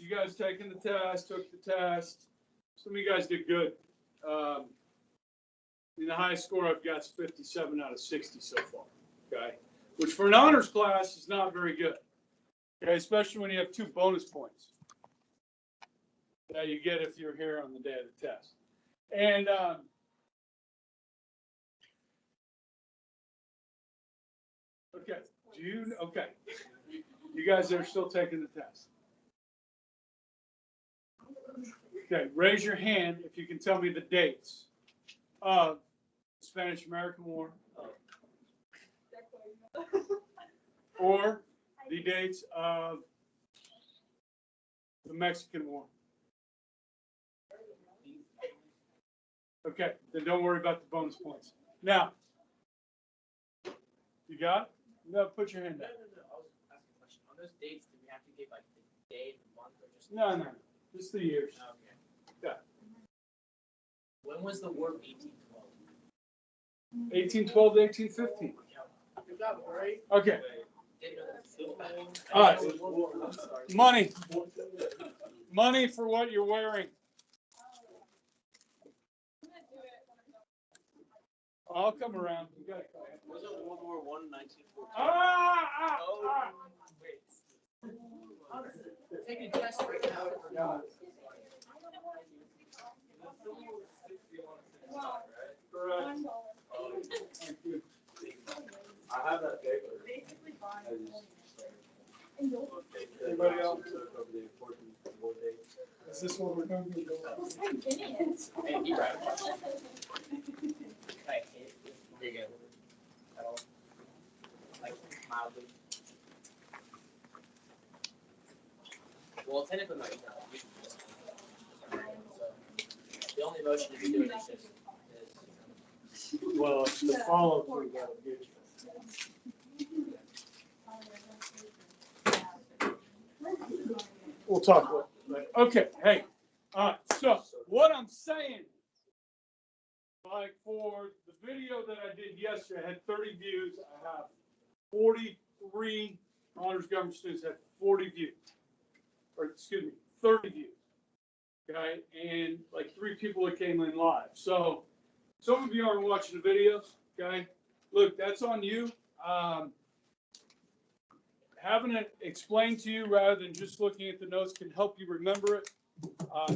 You guys taking the test, took the test. Some of you guys did good. The highest score I've got is 57 out of 60 so far, okay? Which for an honors class is not very good, okay? Especially when you have 2 bonus points that you get if you're here on the day of the test. And okay, okay. You guys are still taking the test. Okay, raise your hand if you can tell me the dates of the Spanish-American War or the dates of the Mexican War. Okay, then don't worry about the bonus points. Now, you got it? No, put your hand down. No. I was asking a question. On those dates, do we have to give like the day, the month, or just? No. Just the years. Okay. Yeah. When was the war of 1812? 1812 to 1815. Good job, right? Okay. Didn't know that. All right. Money for what you're wearing. I'll come around. You got it. Was it World War I, 1914? Wait. Taking a test right now. Correct. Thank you. I have that paper. Anybody else? Over the important war dates. Is this what we're going to do? Hey, you right. Like, there you go. At all. Like, mildly. Well, technically, no, you know, so the only motion to be doing is just. Well, it's the follow through that'll get you. We'll talk later. Okay, hey. All right, so what I'm saying, like for the video that I did yesterday, I had 30 views. I have 43 honors government students had 40 views. Or excuse me, 30 views. Okay, and like 3 people that came in live. So some of you aren't watching the videos. Okay, look, that's on you. Having it explained to you rather than just looking at the notes can help you remember it.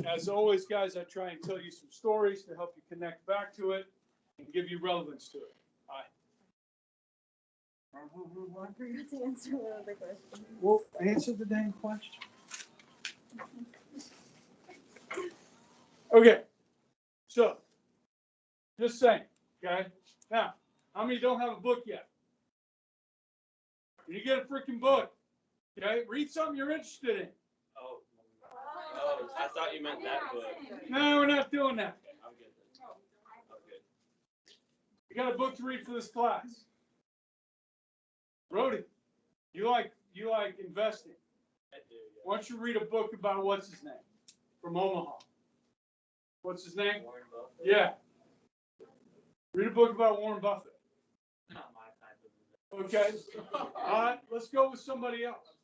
As always, guys, I try and tell you some stories to help you connect back to it and give you relevance to it. All right. I forgot to answer one of the questions. Well, answer the dang question. Okay, so just saying, okay? Now, how many don't have a book yet? You get a freaking book, okay? Read something you're interested in. Oh, I thought you meant that book. No, we're not doing that. I'm good. I'm good. You got a book to read for this class. Brody, you like investing. I do, yeah. Why don't you read a book about what's his name? From Omaha. What's his name? Warren Buffett. Yeah. Read a book about Warren Buffett. Not my type of. Okay. All right, let's go with somebody else.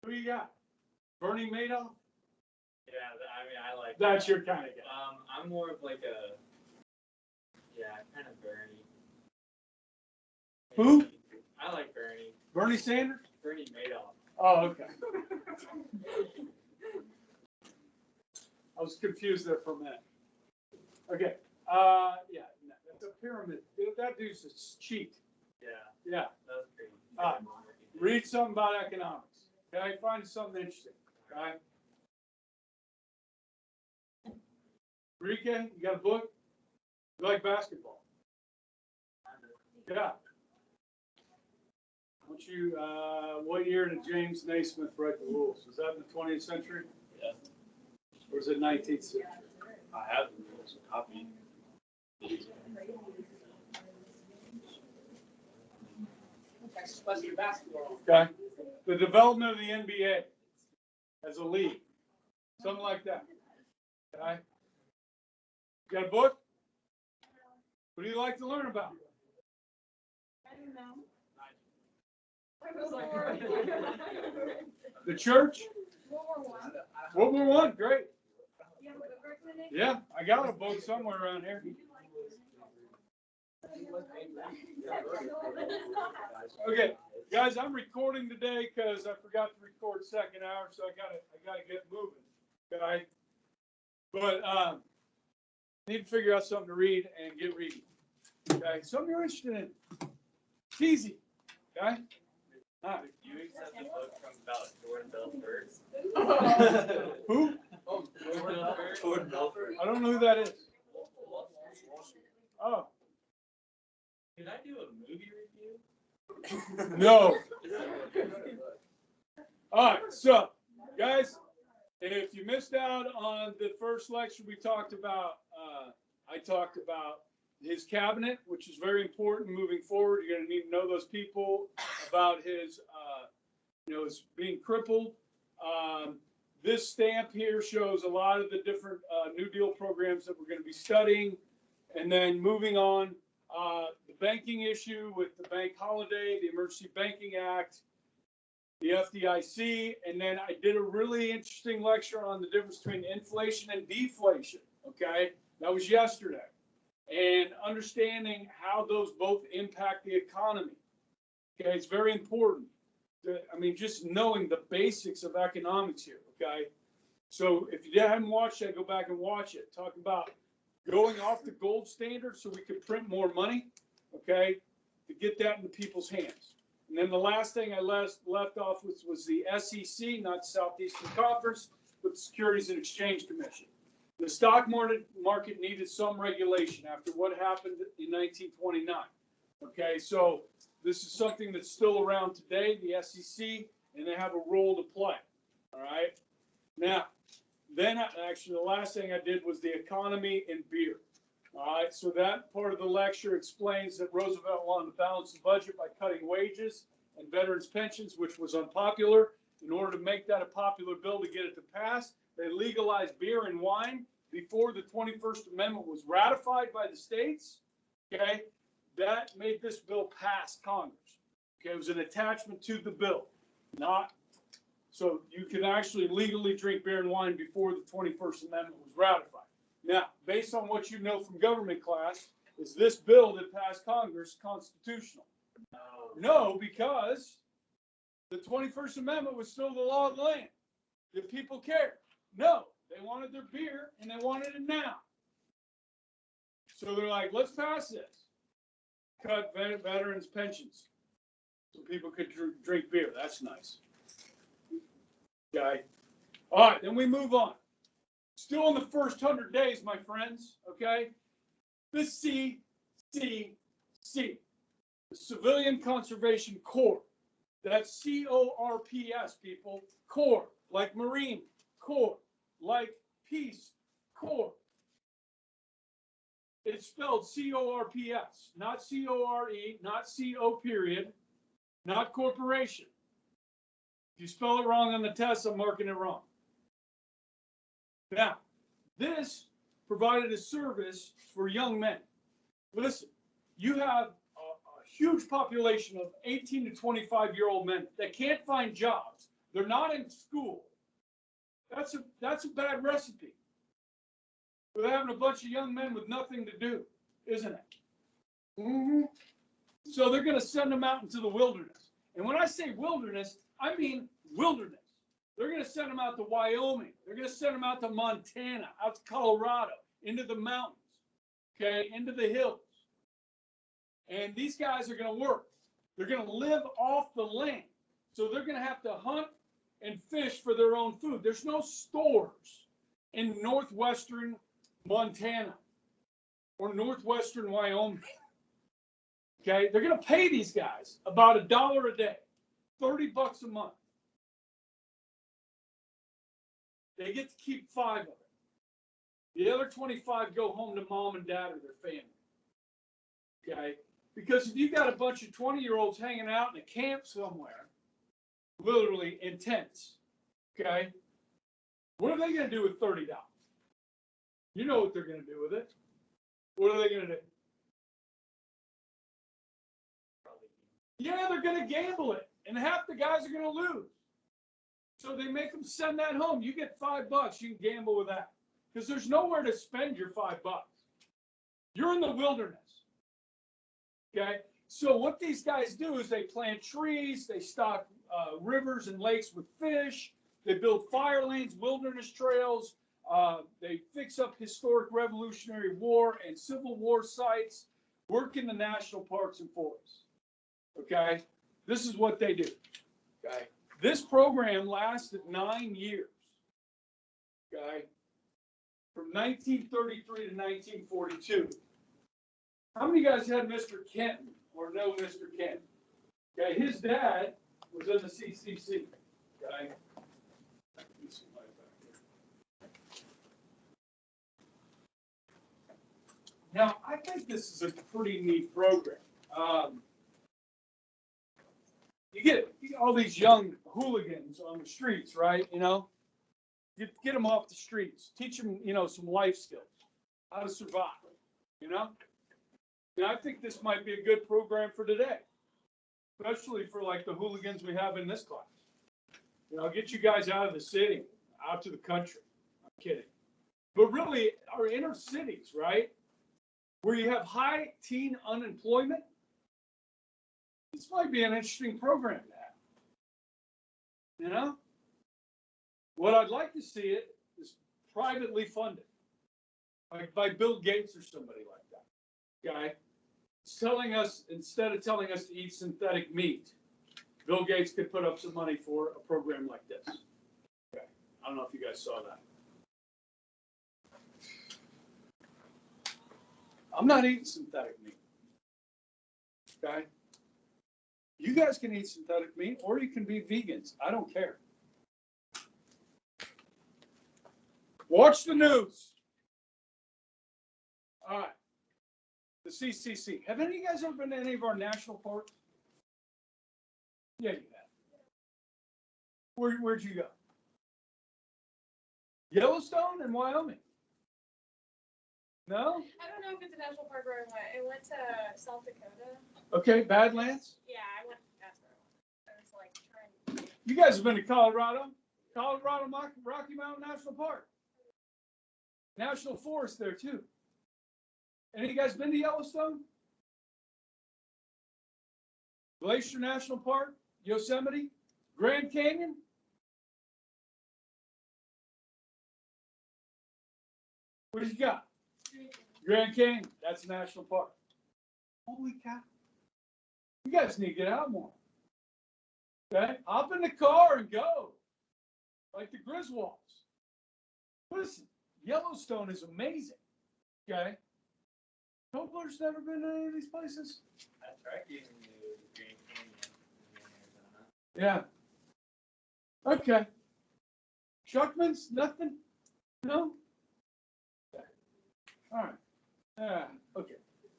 Who you got? Bernie Madoff? Yeah, I mean, I like. That's your kind of guy. I'm more of like a. Yeah, kind of Bernie. Who? I like Bernie. Bernie Sanders? Bernie Madoff. Oh, okay. I was confused there for a minute. Okay. Yeah, no, that's a pyramid. That dude's a cheat. Yeah, Yeah. that was pretty. Read something about economics. Okay, find something interesting. Okay. Enrique, you got a book? You like basketball? Yeah. Don't you, what year did James Naismith write the rules? Was that in the 20th century? Yeah. Or was it 19th century? I have the rules copied. Next question, basketball. Okay. The development of the NBA as a league. Something like that. Okay. You got a book? What do you like to learn about? I don't know. The church? World War World War One, great. You have a book recommendation? Yeah, I got a book somewhere around here. Okay, guys, I'm recording today because I forgot to record second hour, so I gotta get moving. Okay, but need to figure out something to read and get reading. Okay, something you're interested in. It's easy. Okay. All right. You accept the book from about Jordan Belfort. Who? Jordan Belfort. I don't know who that is. Oh, Can I do a movie review? no. All right, so guys, if you missed out on the first lecture, we talked about, I talked about his cabinet, which is very important moving forward. You're going to need to know those people about his, his being crippled. This stamp here shows a lot of the different New Deal programs that we're going to be studying. And then moving on, the banking issue with the bank holiday, the Emergency Banking Act, the FDIC, and then I did a really interesting lecture on the difference between inflation and deflation, okay? That was yesterday. And understanding how those both impact the economy, okay? It's very important. Just knowing the basics of economics here, okay? So if you haven't watched that, go back and watch it. Talk about going off the gold standard so we could print more money, okay, to get that into people's hands. And then the last thing I left off with was the SEC, not Southeastern Conference, but the Securities and Exchange Commission. The stock market needed some regulation after what happened in 1929. Okay, so this is something that's still around today, the SEC, and they have a role to play. All right. Now, then actually the last thing I did was the economy and beer. All right, so that part of the lecture explains that Roosevelt wanted to balance the budget by cutting wages and veterans' pensions, which was unpopular. In order to make that a popular bill to get it to pass, they legalized beer and wine before the 21st Amendment was ratified by the states. Okay, that made this bill pass Congress. Okay, it was an attachment to the bill, not so you can actually legally drink beer and wine before the 21st Amendment was ratified. Now, based on what you know from government class, is this bill that passed Congress constitutional? No, because the 21st Amendment was still the law of the land. Did people care? No, they wanted their beer and they wanted it now. So they're like, let's pass this. Cut veterans' pensions so people could drink beer. That's nice. Okay. All right, then we move on. Still in the first 100 days, my friends, okay? The CCC, the Civilian Conservation Corps. That's CORPS, people. Corps, like Marine Corps, like Peace Corps. It's spelled CORPS, not CORE, not CO period, not corporation. If you spell it wrong on the test, I'm marking it wrong. Now, this provided a service for young men. Listen, you have a huge population of 18 to 25-year-old men that can't find jobs. They're not in school. That's a bad recipe. We're having a bunch of young men with nothing to do, isn't it? Mm-hmm. So they're going to send them out into the wilderness. And when I say wilderness, I mean wilderness. They're going to send them out to Wyoming. They're going to send them out to Montana, out to Colorado, into the mountains, okay, into the hills. And these guys are going to work. They're going to live off the land. So they're going to have to hunt and fish for their own food. There's no stores in northwestern Montana or northwestern Wyoming. Okay, they're going to pay these guys about $1 a day, $30 a month. They get to keep 5 of it. The other 25 go home to mom and dad or their family. Okay? Because if you got a bunch of 20-year-olds hanging out in a camp somewhere, literally in tents, okay, what are they going to do with $30? You know what they're going to do with it. What are they going to do? Yeah, they're going to gamble it, and half the guys are going to lose. So they make them send that home. You get $5, you can gamble with that. Because there's nowhere to spend your $5. You're in the wilderness. Okay? So what these guys do is they plant trees, they stock rivers and lakes with fish, they build fire lanes, wilderness trails, they fix up historic Revolutionary War and Civil War sites, work in the national parks and forests. Okay? This is what they do. Okay? This program lasted 9 years. Okay? From 1933 to 1942. How many of you guys had Mr. Kenton or know Mr. Kenton? Okay, his dad was in the CCC. Okay. Now, I think this is a pretty neat program. You get all these young hooligans on the streets, right? You know, you get them off the streets, teach them, you know, some life skills, how to survive, you know? And I think this might be a good program for today, especially for like the hooligans we have in this class. You know, get you guys out of the city, out to the country. I'm kidding. But really, our inner cities, right? Where you have high teen unemployment, this might be an interesting program to have. You know? What I'd like to see it is privately funded, like by Bill Gates or somebody like that. Okay? It's telling us, instead of telling us to eat synthetic meat, Bill Gates could put up some money for a program like this. Okay. I don't know if you guys saw that. I'm not eating synthetic meat. Okay? You guys can eat synthetic meat or you can be vegans. I don't care. Watch the news. All right. The CCC. Have any of you guys ever been to any of our national parks? Yeah, you have. Where'd you go? Yellowstone and Wyoming. No? I don't know if it's a national park where I went to South Dakota. Okay, Badlands. Yeah, I went. That's where I was like trying. You guys have been to Colorado? Colorado Rocky Mountain National Park. National Forest there too. Any of you guys been to Yellowstone? Glacier National Park, Yosemite, Grand Canyon? What do you got? Grand Canyon, that's a national park. Holy cow. You guys need to get out more. Okay? Hop in the car and go. Like the Griswolds. Listen, Yellowstone is amazing. Okay? Tobler's never been to any of these places? I tried using the Grand Canyon in Arizona. Yeah. Okay. Shuckman's, nothing? No? Okay. All right. Yeah, okay.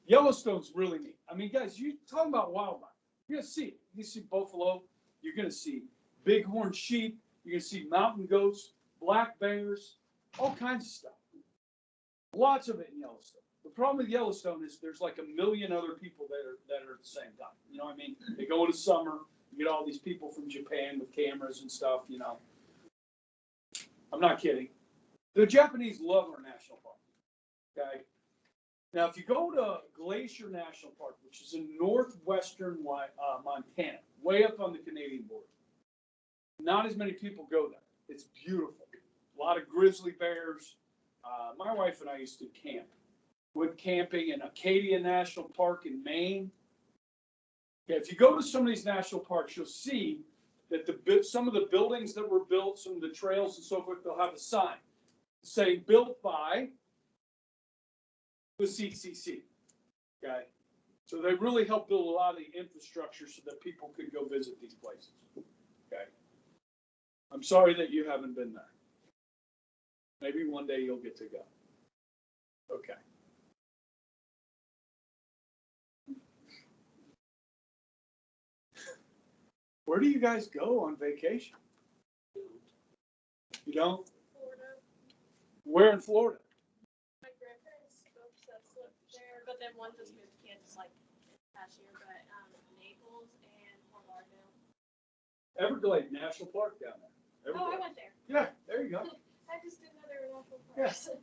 Yellowstone's really neat. I mean, guys, you talking about wildlife. You're going to see it. You're going to see buffalo. You're going to see bighorn sheep. You're going to see mountain goats, black bears, all kinds of stuff. Lots of it in Yellowstone. The problem with Yellowstone is there's like 1 million other people that are at the same time. You know what I mean? They go in the summer. You get all these people from Japan with cameras and stuff, you know. I'm not kidding. The Japanese love our national park. Okay? Now, if you go to Glacier National Park, which is in northwestern Montana, way up on the Canadian border, not as many people go there. It's beautiful. A lot of grizzly bears. My wife and I used to camp. Went camping in Acadia National Park in Maine. Okay, if you go to some of these national parks, you'll see that some of the buildings that were built, some of the trails and so forth, they'll have a sign saying built by the CCC. Okay, so they really help build a lot of the infrastructure so that people could go visit these places. Okay, I'm sorry that you haven't been there. Maybe one day you'll get to go. Okay. Where do you guys go on vacation? You don't? Florida. Where in Florida? My grandparents both lived there, but then one just moved to Kansas like past year. But Naples and Fort Lauderdale. Everglades National Park down there. Oh, I Everybody. went there. Yeah, there you go. I just didn't know they were national Yes. parks.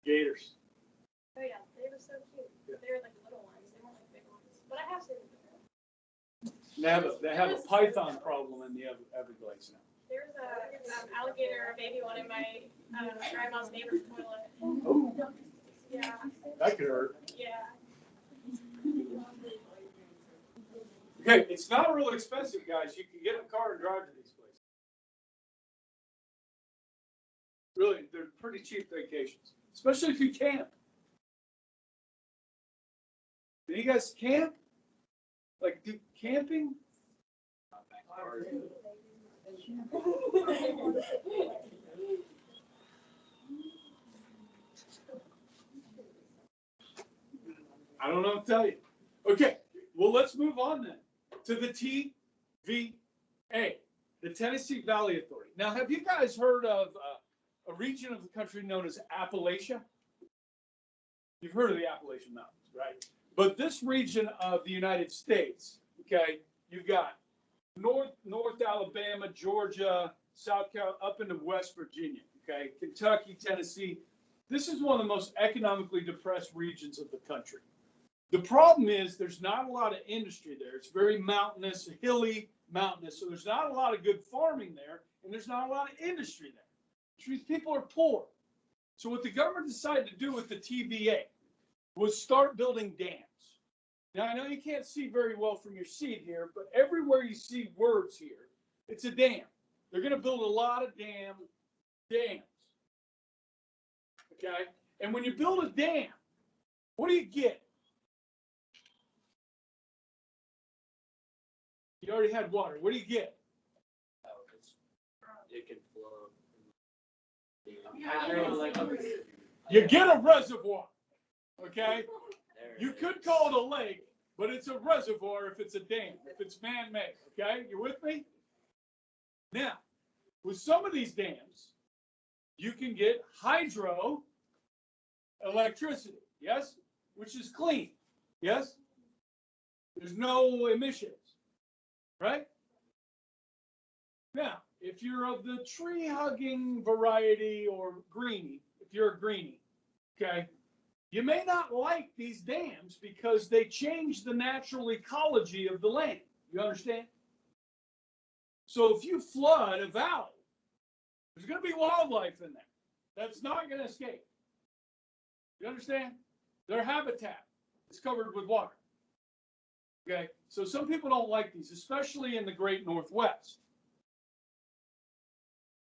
Gators. Oh yeah, they were so cute. Yeah. They were like little ones. They weren't like big ones. But I have seen them before. They have a python problem in the Everglades now. There was a alligator, a baby one in my grandma's neighbor's toilet. Oh, Yeah, that could hurt. yeah. Okay, it's not real expensive, guys. You can get in a car and drive to these places. Really, they're pretty cheap vacations, especially if you camp. Do you guys camp? Like, do camping? I don't know what to tell you. Okay, well, let's move on then to the TVA, the Tennessee Valley Authority. Now, have you guys heard of a region of the country known as Appalachia? You've heard of the Appalachian Mountains, right? But this region of the United States, okay, you've got North Alabama, Georgia, South Carolina, up into West Virginia, okay, Kentucky, Tennessee. This is one of the most economically depressed regions of the country. The problem is there's not a lot of industry there. It's very mountainous, hilly, mountainous. So there's not a lot of good farming there, and there's not a lot of industry there, which means people are poor. So what the government decided to do with the TVA was start building dams. Now, I know you can't see very well from your seat here, but everywhere you see words here, it's a dam. They're going to build a lot of dams. Okay? And when you build a dam, what do you get? You already had water. What do you get? It can flow. You get a reservoir. Okay? There You it could is. call it a lake, but it's a reservoir if it's a dam, if it's man-made. Okay? You with me? Now, with some of these dams, you can get hydro electricity. Yes? Which is clean. Yes? There's no emissions. Right? Now, if you're of the tree-hugging variety or greenie, if you're a greenie, okay, you may not like these dams because they change the natural ecology of the land. You understand? So if you flood a valley, there's going to be wildlife in there. That's not going to escape. You understand? Their habitat is covered with water. Okay, so some people don't like these, especially in the Great Northwest,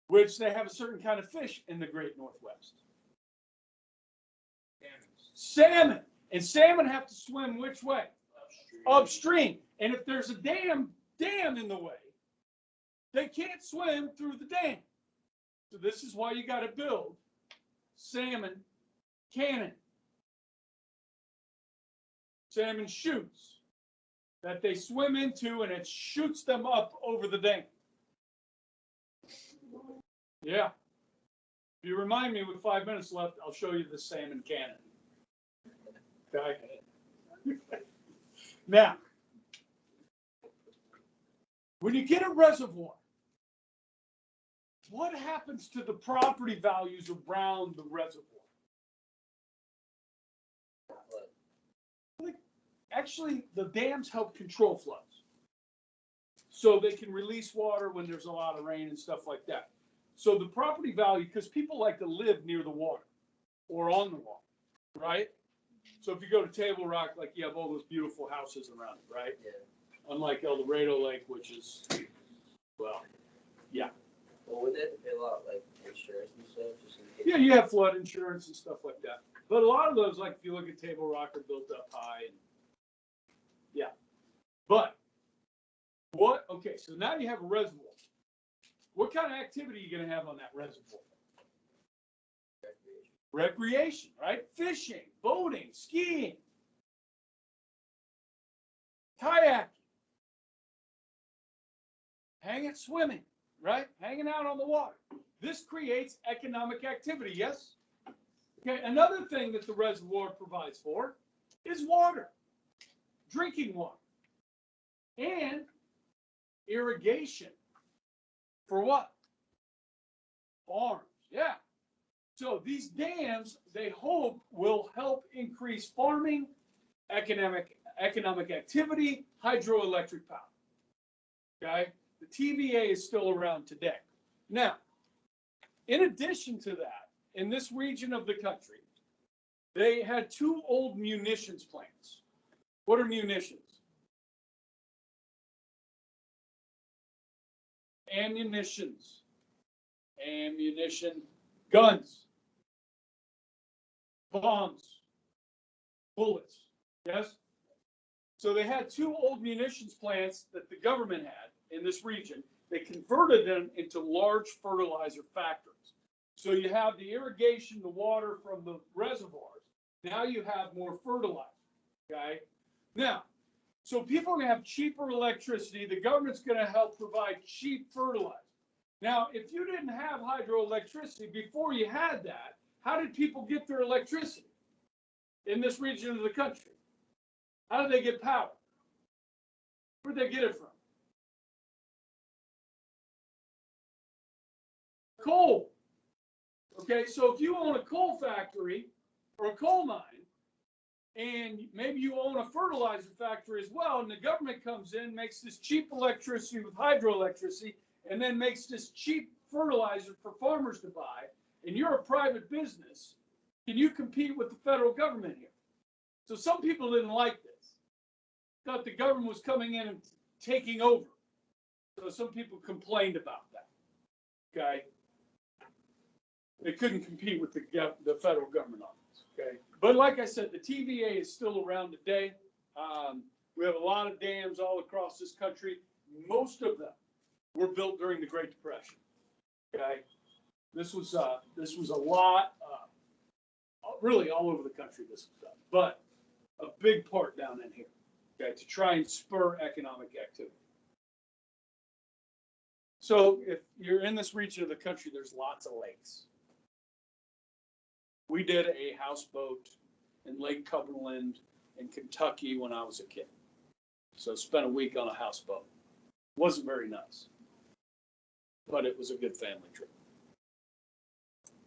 which they have a certain kind of fish in the Great Northwest. Salmon. And salmon have to swim which way? Upstream. And if there's a dam in the way, they can't swim through the dam. So this is why you got to build salmon cannon. Salmon chutes that they swim into, and it shoots them up over the dam. Yeah. If you remind me with 5 minutes left, I'll show you the salmon cannon. Okay. Now, when you get a reservoir, what happens to the property values around the reservoir? Actually, the dams help control floods. So they can release water when there's a lot of rain and stuff like that. So the property value, because people like to live near the water or on the water, right? So if you go to Table Rock, like you have all those beautiful houses around it, right? Yeah. Unlike El Dorado Lake, which is, well, yeah. Well, wouldn't they have to pay a lot, like, insurance and stuff? Just in case? Yeah, you have flood insurance and stuff like that. But a lot of those, like if you look at Table Rock, are built up high. And yeah. But what, okay, so now you have a reservoir. What kind of activity are you going to have on that reservoir? Recreation, right? Fishing, boating, skiing, kayaking, swimming, right? Hanging out on the water. This creates economic activity, yes? Okay, another thing that the reservoir provides for is water, drinking water, and irrigation. For what? Farms, yeah. So these dams, they hope, will help increase farming, economic activity, hydroelectric power. Okay? The TVA is still around today. Now, in addition to that, in this region of the country, they had two old munitions plants. What are munitions? Ammunitions. Ammunition. Guns. Bombs. Bullets. Yes? So they had two old munitions plants that the government had in this region. They converted them into large fertilizer factories. So you have the irrigation, the water from the reservoirs. Now you have more fertilizer. Okay? Now, so people are going to have cheaper electricity. The government's going to help provide cheap fertilizer. Now, if you didn't have hydroelectricity before you had that, how did people get their electricity in this region of the country? How did they get power? Where'd they get it from? Coal. Okay, so if you own a coal factory or a coal mine, and maybe you own a fertilizer factory as well, and the government comes in, makes this cheap electricity with hydroelectricity, and then makes this cheap fertilizer for farmers to buy, and you're a private business, can you compete with the federal government here? So some people didn't like this. Thought the government was coming in and taking over. So some people complained about that. Okay? They couldn't compete with the federal government on this. Okay? But like I said, the TVA is still around today. We have a lot of dams all across this country. Most of them were built during the Great Depression. Okay? This was a lot, really all over the country this was done, but a big part down in here, okay, to try and spur economic activity. So if you're in this region of the country, there's lots of lakes. We did a houseboat in Lake Cumberland in Kentucky when I was a kid. So I spent a week on a houseboat. Wasn't very nice, but it was a good family trip.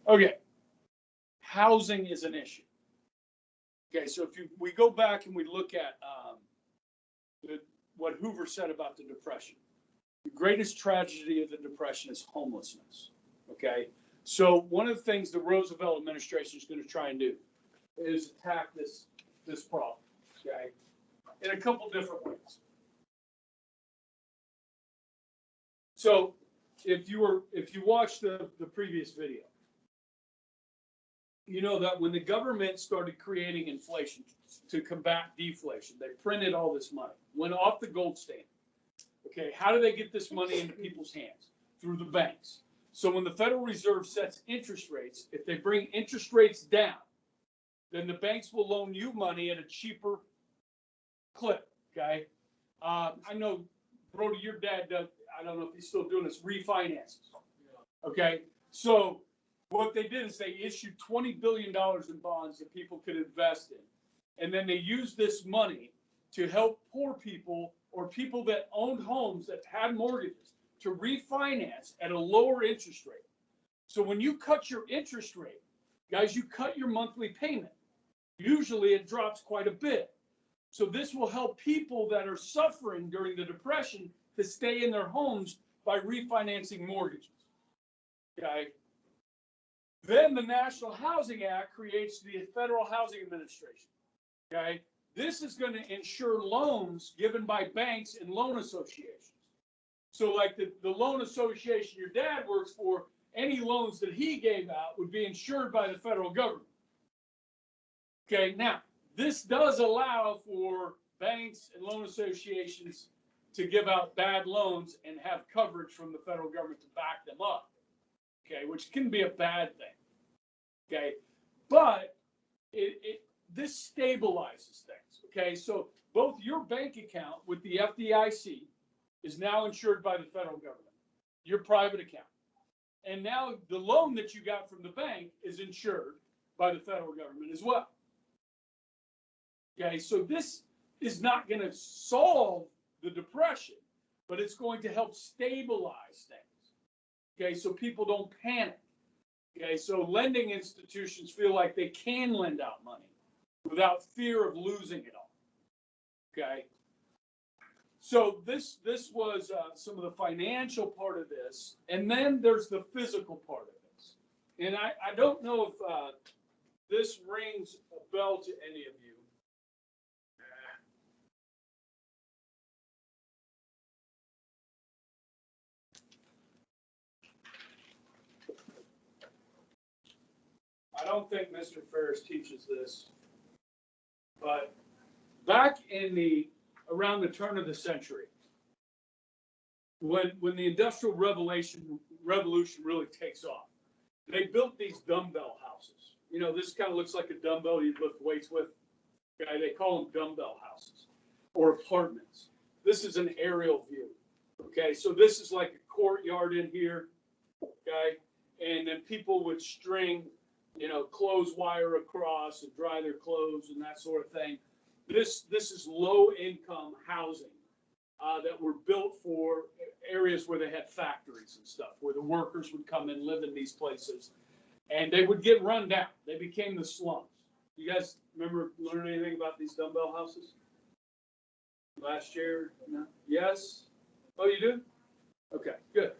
Okay, housing is an issue. Okay, so if we go back and we look at what Hoover said about the Depression, the greatest tragedy of the Depression is homelessness. Okay, so one of the things the Roosevelt administration is going to try and do is attack this problem. Okay, in a couple different ways. So if you watched the previous video, you know that when the government started creating inflation to combat deflation, they printed all this money, went off the gold standard. Okay, how do they get this money into people's hands? Through the banks. So when the Federal Reserve sets interest rates, if they bring interest rates down, then the banks will loan you money at a cheaper clip. Okay, I know, Brody, your dad does. I don't know if he's still doing this, refinances. Okay, so what they did is they issued $20 billion in bonds that people could invest in. And then they used this money to help poor people or people that owned homes that had mortgages to refinance at a lower interest rate. So when you cut your interest rate, guys, you cut your monthly payment. Usually it drops quite a bit. So this will help people that are suffering during the Depression to stay in their homes by refinancing mortgages. Okay. Then the National Housing Act creates the Federal Housing Administration. Okay, this is going to ensure loans given by banks and loan associations. So like the loan association your dad works for, any loans that he gave out would be insured by the federal government. Okay, now this does allow for banks and loan associations to give out bad loans and have coverage from the federal government to back them up. Okay, which can be a bad thing. Okay, but this stabilizes things. Okay, so both your bank account with the FDIC is now insured by the federal government, your private account, and now the loan that you got from the bank is insured by the federal government as well. Okay, so this is not going to solve the Depression, but it's going to help stabilize things. Okay, so people don't panic. Okay, so lending institutions feel like they can lend out money without fear of losing it all. Okay, so this was some of the financial part of this, and then there's the physical part of this. And I don't know if this rings a bell to any of you. I don't think Mr. Ferris teaches this, but back in around the turn of the century, when the Industrial Revolution really takes off, they built these dumbbell houses. You know, this kind of looks like a dumbbell you lift weights with. Okay, they call them dumbbell houses or apartments. This is an aerial view. Okay, so this is like a courtyard in here. Okay, and then people would string, you know, clothes wire across and dry their clothes and that sort of thing. This is low income housing that were built for areas where they had factories and stuff, where the workers would come and live in these places, and they would get run down. They became the slums. You guys remember learning anything about these dumbbell houses last year? No? Yes? Oh, you do? Okay, good.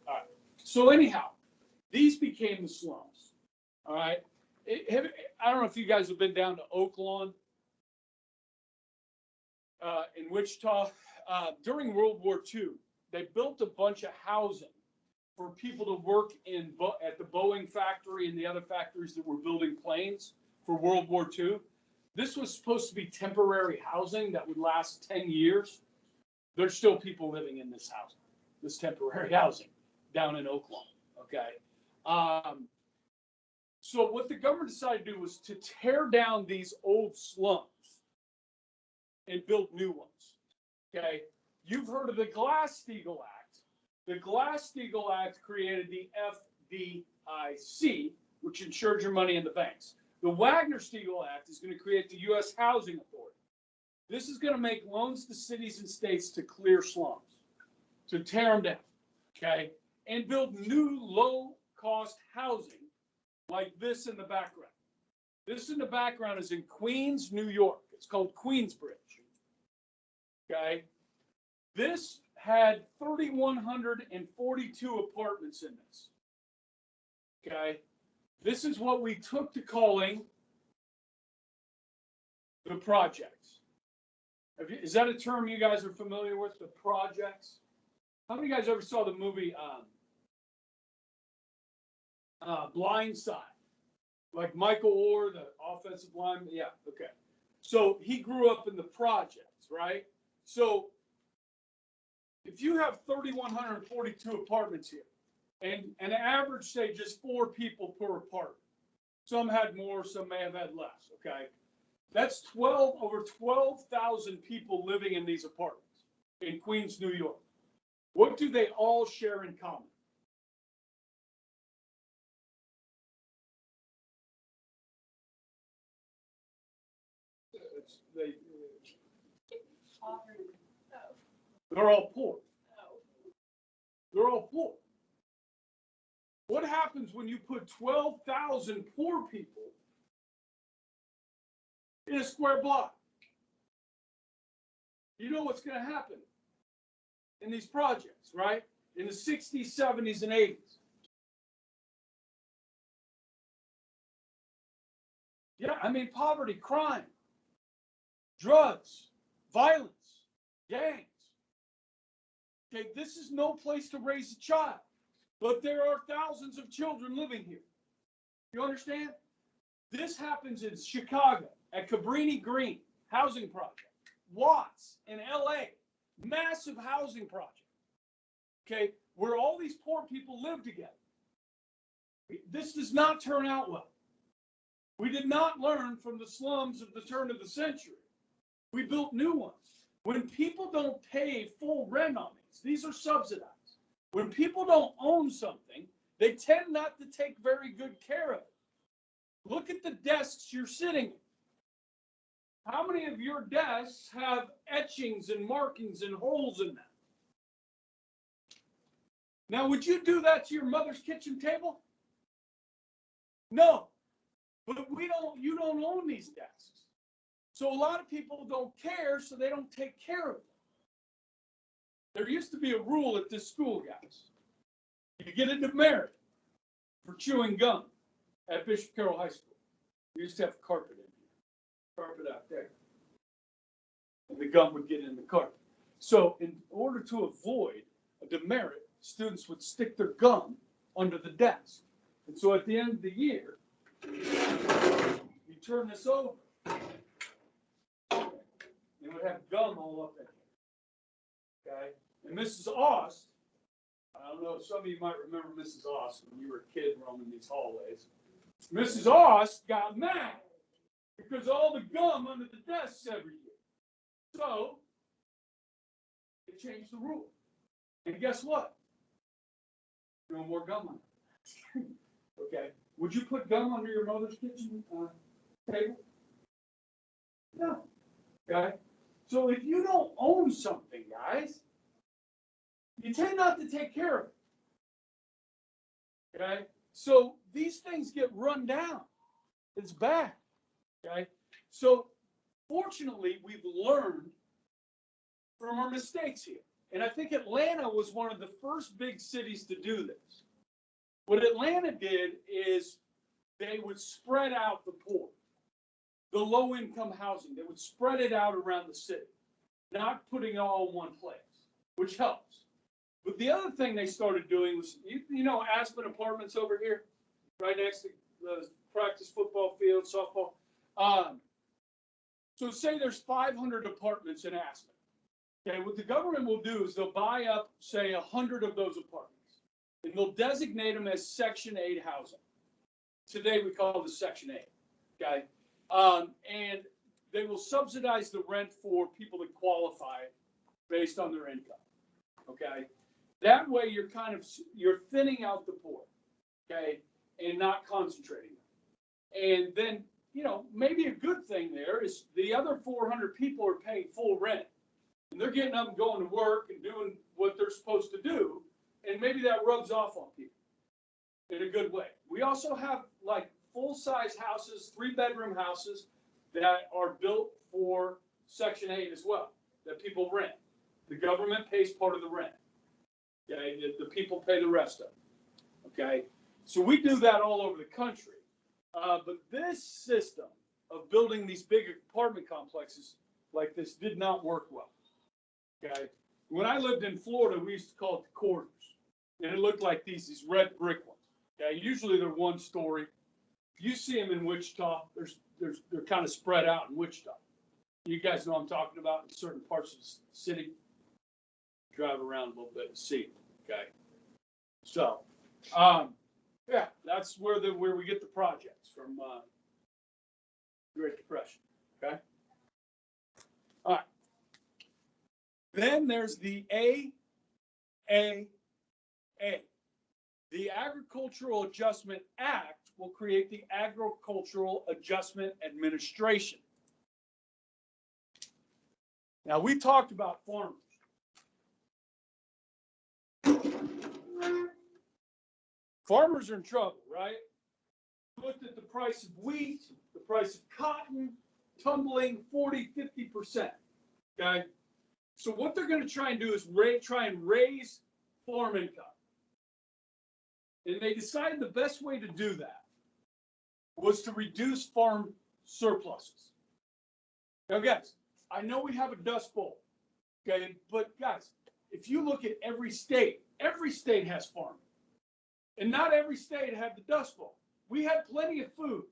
All right. So anyhow, these became the slums. All right. I don't know if you guys have been down to Oaklawn in Wichita. During World War II, they built a bunch of housing for people to work at the Boeing factory and the other factories that were building planes for World War II. This was supposed to be temporary housing that would last 10 years. There's still people living in this housing, this temporary housing down in Oaklawn. Okay. So what the government decided to do was to tear down these old slums and build new ones. Okay. You've heard of the Glass-Steagall Act. The Glass-Steagall Act created the FDIC, which insured your money in the banks. The Wagner-Steagall Act is going to create the U.S. Housing Authority. This is going to make loans to cities and states to clear slums, to tear them down, okay, and build new low-cost housing like this in the background. This in the background is in Queens, New York. It's called Queensbridge, okay? This had 3,142 apartments in this, okay? This is what we took to calling the projects. Is that a term you guys are familiar with, the projects? How many of you guys ever saw the movie Blindside? Like Michael Orr, the offensive lineman? Yeah, okay. So he grew up in the projects, right? So if you have 3,142 apartments here, and an average, say, just 4 people per apartment. Some had more, some may have had less, okay? That's over 12,000 people living in these apartments in Queens, New York. What do they all share in common? They're all poor. They're all poor. What happens when you put 12,000 poor people in a square block? You know what's going to happen in these projects, right? In the 60s, 70s, and 80s. Yeah, I mean, poverty, crime, drugs, violence, gangs. Okay, this is no place to raise a child, but there are thousands of children living here. You understand? This happens in Chicago at Cabrini Green housing project, Watts in LA, massive housing project. Okay, where all these poor people live together. This does not turn out well. We did not learn from the slums of the turn of the century. We built new ones. When people don't pay full rent on these are subsidized. When people don't own something, they tend not to take very good care of it. Look at the desks you're sitting in. How many of your desks have etchings and markings and holes in them? Now, would you do that to your mother's kitchen table? No, but you don't own these desks. So a lot of people don't care, so they don't take care of them. There used to be a rule at this school, guys. You get a demerit for chewing gum at Bishop Carroll High School. We used to have carpet in here, carpet out there. And the gum would get in the carpet. So in order to avoid a demerit, students would stick their gum under the desk. And so at the end of the year, you turn this over, it would have gum all up in it. Okay? And Mrs. Ost, I don't know, some of you might remember Mrs. Ost when you were a kid roaming these hallways. Mrs. Ost got mad because all the gum under the desks every year. So, they changed the rule. And guess what? No more gum on it. Okay. Would you put gum under your mother's kitchen table? No. Okay. So if you don't own something, guys, you tend not to take care of it. Okay. So these things get run down. It's bad. Okay. So fortunately, we've learned from our mistakes here. And I think Atlanta was one of the first big cities to do this. What Atlanta did is they would spread out the poor, the low-income housing. They would spread it out around the city, not putting it all in one place, which helps. But the other thing they started doing was, you know, Aspen Apartments over here, right next to the practice football field, softball. So say there's 500 apartments in Aspen. Okay, what the government will do is they'll buy up, say, 100 of those apartments. And they'll designate them as Section 8 housing. Today we call this Section 8, okay? And they will subsidize the rent for people that qualify based on their income, okay? That way you're thinning out the poor, okay, and not concentrating them. And then, you know, maybe a good thing there is the other 400 people are paying full rent. And they're getting up and going to work and doing what they're supposed to do. And maybe that rubs off on people in a good way. We also have like full-size houses, 3-bedroom houses that are built for Section 8 as well, that people rent. The government pays part of the rent. Okay, the people pay the rest of it. Okay, so we do that all over the country. But this system of building these big apartment complexes like this did not work well. Okay, when I lived in Florida, we used to call it the quarters. And it looked like these red brick ones. Okay, usually they're 1 story. If you see them in Wichita, they're kind of spread out in Wichita. You guys know what I'm talking about in certain parts of the city. Drive around a little bit and see. Okay, so yeah, that's where we get the projects from. Great Depression. Okay. All right. Then there's the AAA. The Agricultural Adjustment Act will create the Agricultural Adjustment Administration. Now, we talked about farmers. Farmers are in trouble, right? Looked at the price of wheat, the price of cotton, tumbling 40, 50%. Okay? So what they're going to try and do is try and raise farm income. And they decided the best way to do that was to reduce farm surpluses. Now, guys, I know we have a dust bowl, okay? But, guys, if you look at every state has farming. And not every state had the dust bowl. We had plenty of food.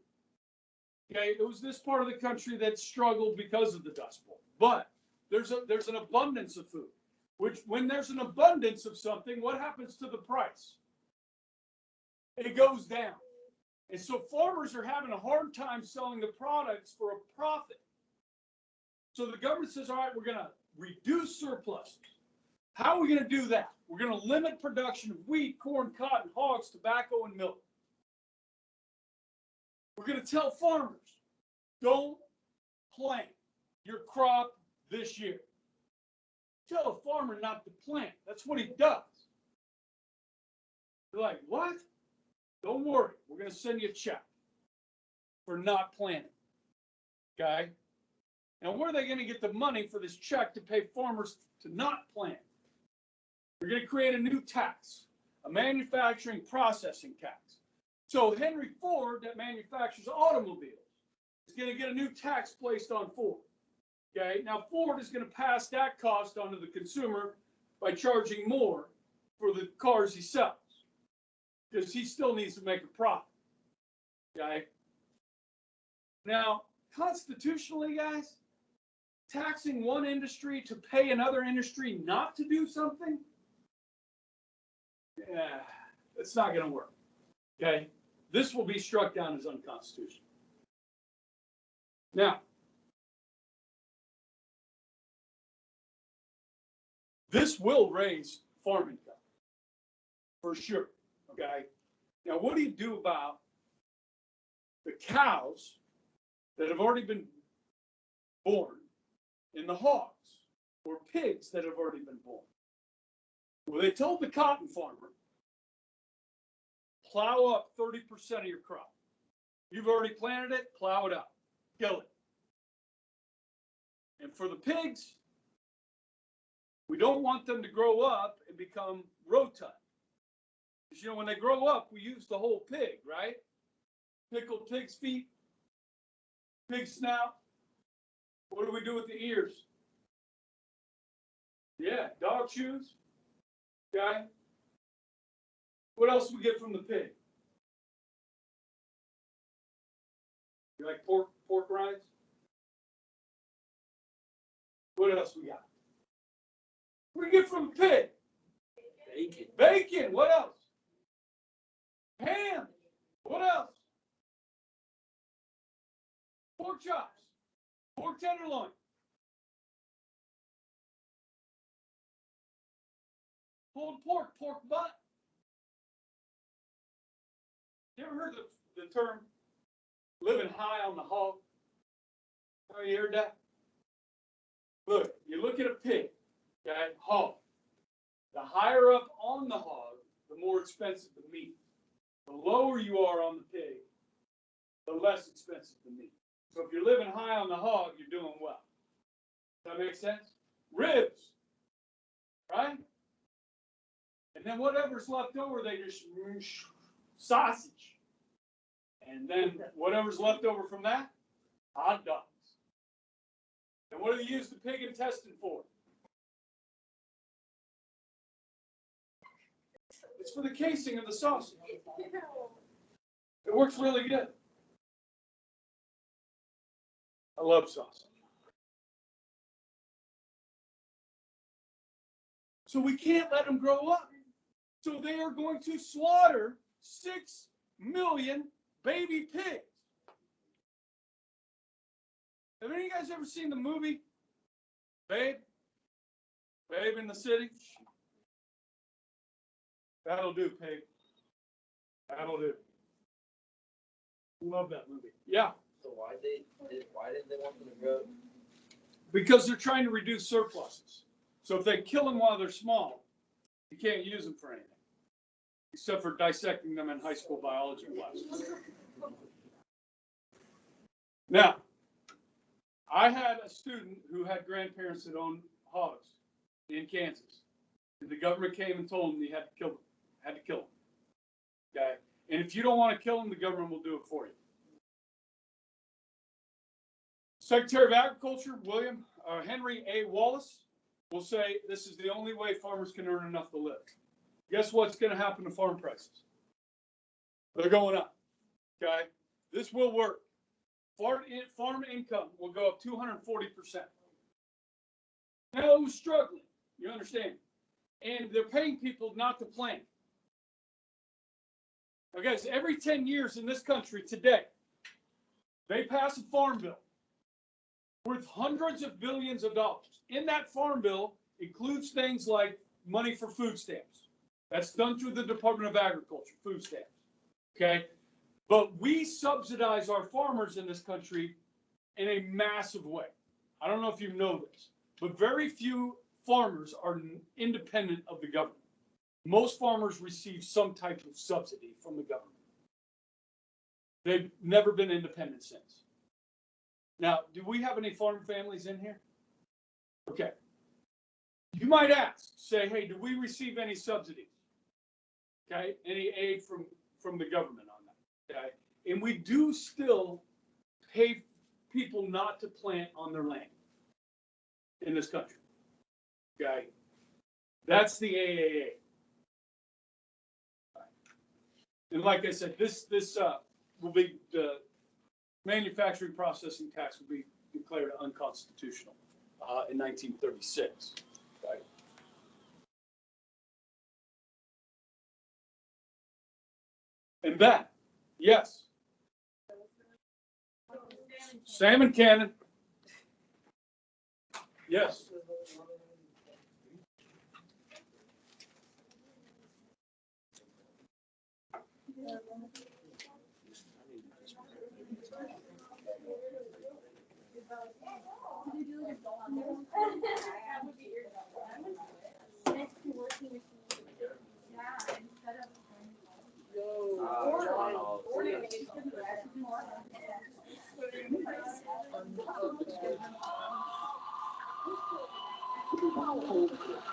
Okay, it was this part of the country that struggled because of the dust bowl. But there's an abundance of food. Which, when there's an abundance of something, what happens to the price? It goes down. And so farmers are having a hard time selling the products for a profit. So the government says, all right, we're going to reduce surpluses. How are we going to do that? We're going to limit production of wheat, corn, cotton, hogs, tobacco, and milk. We're going to tell farmers, don't plant your crop this year. Tell a farmer not to plant. That's what he does. like, what? Don't worry. We're going to send you a check for not planting. Okay? Now, where are they going to get the money for this check to pay farmers to not plant? We're going to create a new tax, a manufacturing processing tax. So Henry Ford, that manufactures automobiles, is going to get a new tax placed on Ford. Okay? Now, Ford is going to pass that cost onto the consumer by charging more for the cars he sells, because he still needs to make a profit. Okay? Now, constitutionally, guys, taxing one industry to pay another industry not to do something, yeah, it's not going to work. Okay? This will be struck down as unconstitutional. Now, this will raise farm income, for sure. Okay? Now, what do you do about the cows that have already been born and the hogs or pigs that have already been born? Well, they told the cotton farmer, plow up 30% of your crop. You've already planted it, plow it up, kill it. And for the pigs, we don't want them to grow up and become rotund. Because, you know, when they grow up, we use the whole pig, right? Pickled pig's feet, pig snout. What do we do with the ears? Yeah, dog shoes. Okay. What else do we get from the pig? You like pork rinds? What else we got? What do we get from the pig? Bacon. Bacon. What else? Ham. What else? Pork chops. Pork tenderloin. Pulled pork. Pork butt. You ever heard the term living high on the hog? Have you heard that? Look, you look at a pig, okay, hog. The higher up on the hog, the more expensive the meat. The lower you are on the pig, the less expensive the meat. So if you're living high on the hog, you're doing well. Does that make sense? Ribs, right? And then whatever's left over, they just sausage. And then whatever's left over from that, hot dogs. And what do they use the pig intestine for? It's for the casing of the sausage. It works really good. I love sausage. So we can't let them grow up. So they are going to slaughter 6 million baby pigs. Have any of you guys ever seen the movie Babe? Babe in the City? That'll do, Pig. That'll do. Love that movie. Yeah. So why didn't they want them to grow? Because they're trying to reduce surpluses. So if they kill them while they're small, you can't use them for anything. Except for dissecting them in high school biology classes. Now, I had a student who had grandparents that owned hogs in Kansas. And the government came and told him he had to kill them. Had to kill them. Okay? And if you don't want to kill them, the government will do it for you. Secretary of Agriculture, Henry A. Wallace, will say this is the only way farmers can earn enough to live. Guess what's going to happen to farm prices? They're going up. Okay? This will work. Farm income will go up 240%. Now, who's struggling? You understand? And they're paying people not to plant. Now, guys, every 10 years in this country today, they pass a farm bill worth hundreds of billions of dollars. In that farm bill includes things like money for food stamps. That's done through the Department of Agriculture, food stamps. Okay? But we subsidize our farmers in this country in a massive way. I don't know if you know this, but very few farmers are independent of the government. most farmers receive some type of subsidy from the government. They've never been independent since. Now, do we have any farm families in here? Okay. You might ask, say, hey, do we receive any subsidies? Okay, any aid from the government on that? Okay, and we do still pay people not to plant on their land in this country. Okay, that's the AAA. And like I said, this will be, the manufacturing processing tax will be declared unconstitutional in 1936. Right. And that, yes, salmon cannon. Yes.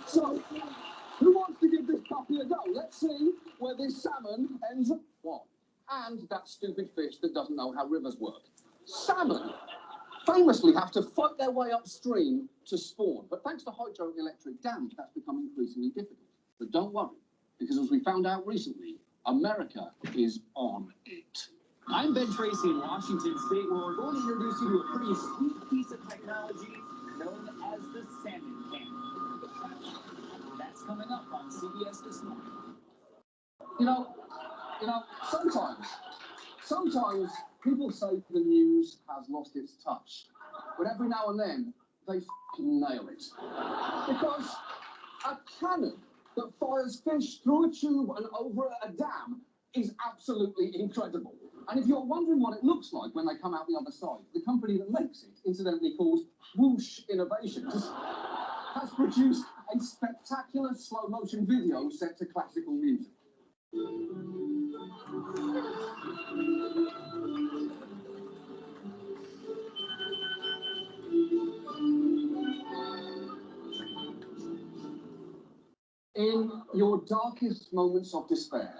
So, who wants to give this puppy a go? Let's see where this salmon ends up. What? And that stupid fish that doesn't know how rivers work. Salmon famously have to fight their way upstream to spawn. But thanks to hydroelectric dams, that's become increasingly difficult. But don't worry, because as we found out recently, America is on it. I'm Ben Tracy in Washington State, where we're going to introduce you to a pretty sweet piece of technology known as the salmon cannon. That's coming up on CBS This Morning. You know, sometimes people say the news has lost its touch. But every now and then, they f***ing nail it. Because a cannon that fires fish through a tube and over a dam is absolutely incredible. And if you're wondering what it looks like when they come out the other side, the company that makes it, incidentally called Whoosh Innovations, has produced a spectacular slow-motion video set to classical music. In your darkest moments of despair,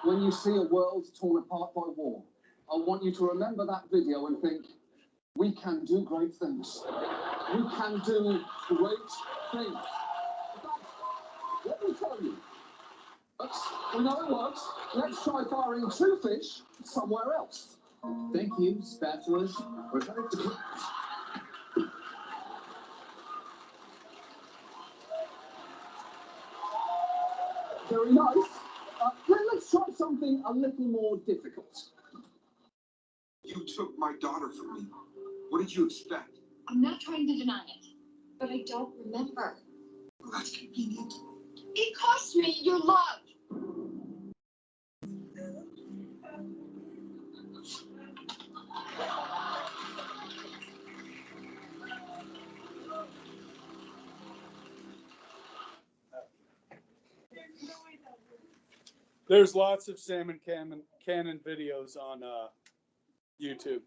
when you see a world torn apart by war, I want you to remember that video and think, we can do great things. We can do great things. In fact, let me tell you, we know it works. Let's try firing two fish somewhere else. Thank you, spatulas. Very nice. Let's try something a little more difficult. You took my daughter from me. What did you expect? I'm not trying to deny it, but I don't remember. Well, that's convenient. It cost me your love. There's lots of salmon cannon videos on YouTube.